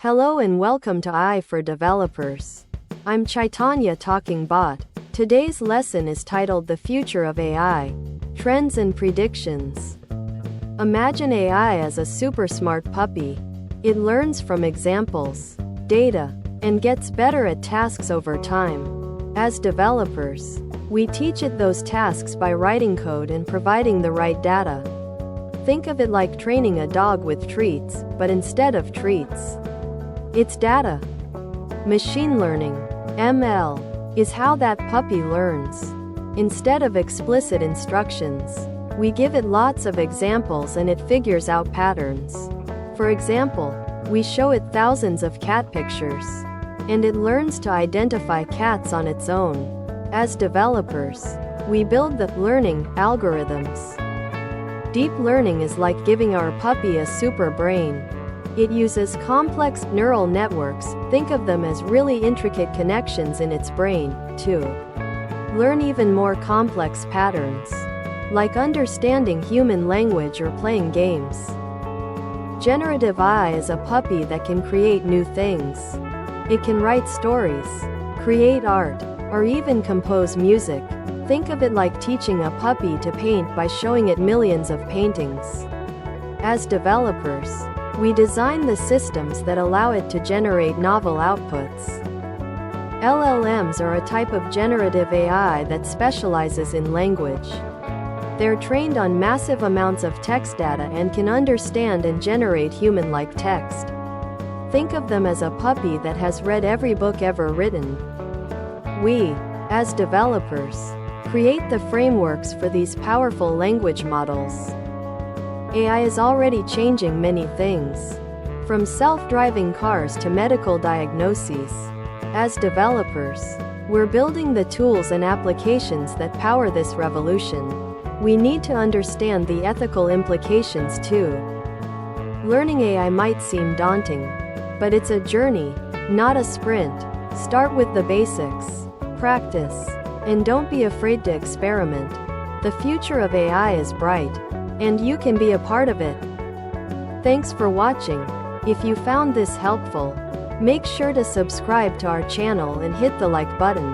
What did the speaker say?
Hello and welcome to AI for Developers. I'm Chaitanya Talking Bot. Today's lesson is titled The Future of AI, Trends and Predictions. Imagine AI as a super smart puppy. It learns from examples, data, and gets better at tasks over time. As developers, we teach it those tasks by writing code and providing the right data. Think of it like training a dog with treats, but instead of treats, it's data. Machine learning, ML, is how that puppy learns. Instead of explicit instructions, we give it lots of examples and it figures out patterns. For example, we show it thousands of cat pictures, and it learns to identify cats on its own. As developers, we build the learning algorithms. Deep learning is like giving our puppy a super brain. It uses complex neural networks, think of them as really intricate connections in its brain, to learn even more complex patterns, like understanding human language or playing games. Generative AI is a puppy that can create new things. It can write stories, create art, or even compose music. Think of it like teaching a puppy to paint by showing it millions of paintings. As developers, we design the systems that allow it to generate novel outputs. LLMs are a type of generative AI that specializes in language. They're trained on massive amounts of text data and can understand and generate human-like text. Think of them as a puppy that has read every book ever written. We, as developers, create the frameworks for these powerful language models. AI is already changing many things, from self-driving cars to medical diagnoses. As developers, we're building the tools and applications that power this revolution. We need to understand the ethical implications too. Learning AI might seem daunting, but it's a journey, not a sprint. Start with the basics, practice, and don't be afraid to experiment. The future of AI is bright, and you can be a part of it. Thanks for watching. If you found this helpful, make sure to subscribe to our channel and hit the like button.